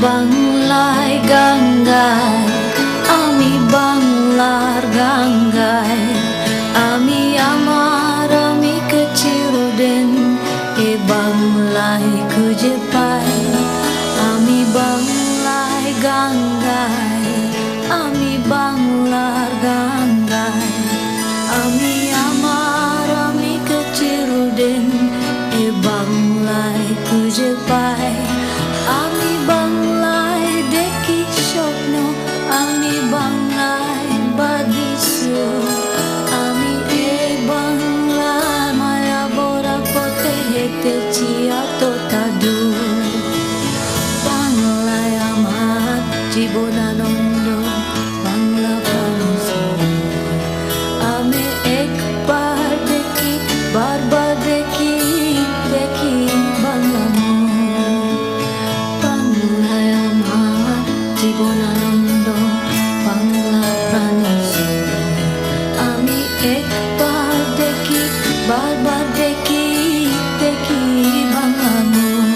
বাংলায় গান গাই, আমি বাংলার গান গাই। আমি কে চিরদিন এ বাংলায় খুঁজে পাই। আমি বাংলায় গান গাই, আমি বাংলার গান গাই। আমি কে চিরদিন এ বাংলায় খুঁজে পাই। আমি বাংলায় দেখি স্বপ্ন, আমি বাংলায় বাঁধি সুর। আমি এই বাংলার মায়া ভরা পথে হেঁটেছি এতটা দূর। বাংলায় আমার জীবনানন্দ, বাংলা প্রাণ। আমি একবার দেখি, বারবার দেখি, দেখি বাংলা মন। বাংলায় আমার জীবনানন্দ, বাংলা প্রাণ। আমি একবার দেখি, বারবার দেখি, দেখি বাংলা মন।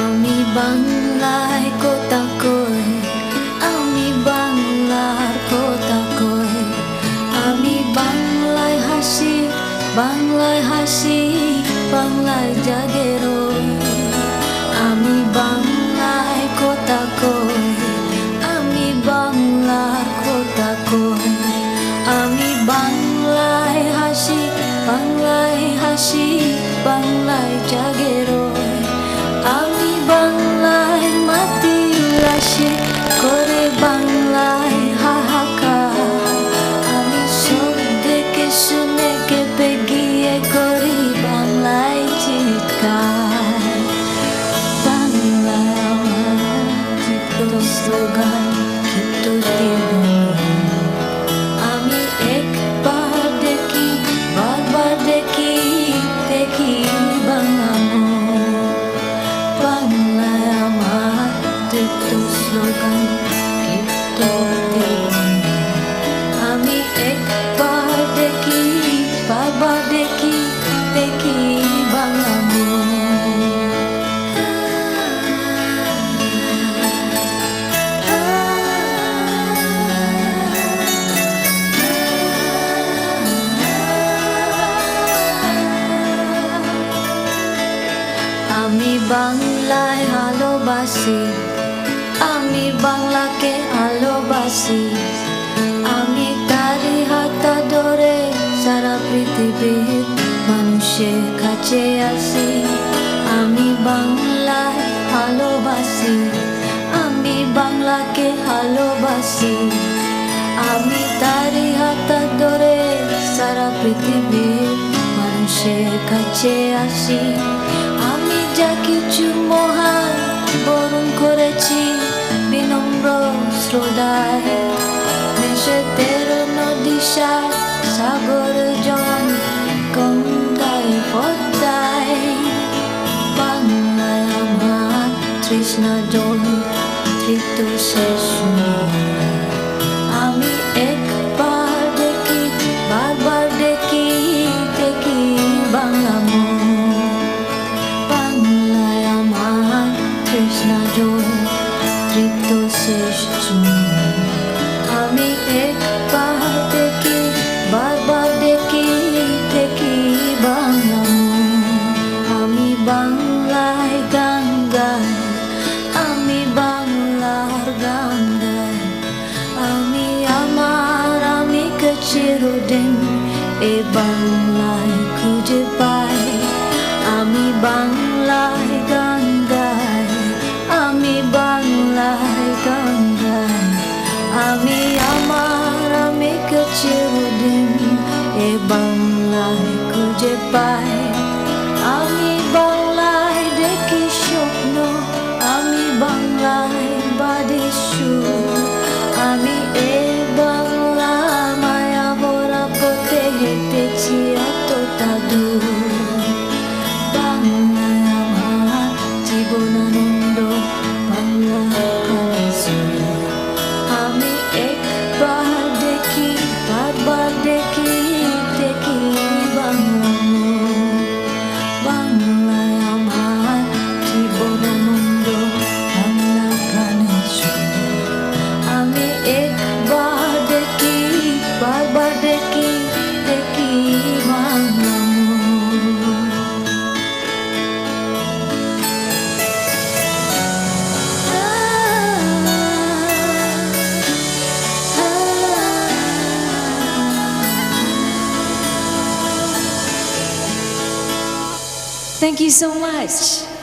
আমি বাংলায় কথা কই, আমি বাংলার কথা কই। আমি বাংলায় হাসি, বাংলায় হাসি, বাংলায় জাগে রই। আমি বাংলায় কথা কই, আমি বাংলার কথা কই। আমি বাংলায় হাসি, বাংলায় হাসি, বাংলায় জাগে রই। আমি বাংলায় মাটি রাশি করে, বাংলায় হাহাকার। আমি সব দেখে শুনে কেঁপে গিয়ে করি বাংলায় চিৎকার। বাংলায় আমার চিত্ত স্লোগান, চিত্ত তীর। আমি একবার দেখি, বারবার দেখি, দেখি বাংলা মন। বাংলায় আমার চিত্ত স্লোগান, চিত্ত তীর। আমি একবার দেখি, বারবার দেখি, দেখি বাংলা মন। আমি বাংলায় ভালোবাসি, আমি বাংলাকে ভালোবাসি। আমি তারই হাত ধরে সারা পৃথিবীর মানুষের কাছে আসি। আমি বাংলায় ভালোবাসি, আমি বাংলাকে ভালোবাসি। আমি তারই হাত ধরে সারা পৃথিবীর মানুষের কাছে আসি। আমি যা কিছু মহান বরণ করেছি বিনম্র শ্রদ্ধায়। দেশে 13 নদী, সাগর জন, গঙ্গায় পদ্মায়। বাংলায় আমার তৃষ্ণা জল, তৃপ্ত শেষ নয়। আমি একবার দেখি, বারবার দেখি, দেখি বাংলা মন। বাংলায় আমার তৃষ্ণা জল, তৃপ্ত শেষ নয়। আমি একবার দেখি, বারবার দেখি, দেখি বাংলা মন। আমি বাংলায় গান গাই, আমি বাংলার গান গাই। আমি কে চিরদিন এ বাংলায় খুঁজে পাই। আমি বাংলায় গান গাই, আমি বাংলায় গান গাই। আমি কে চিরদিন এ বাংলায় খুঁজে পাই। আমি বাংলায় দেখি স্বপ্ন, আমি বাংলায় বাঁধি সুর। আমি এ বাংলা মায়া ভরা পথে হেঁটেছি এতটা দূর। বাংলায় আমার Jibanananda, Bangla Thank you so much.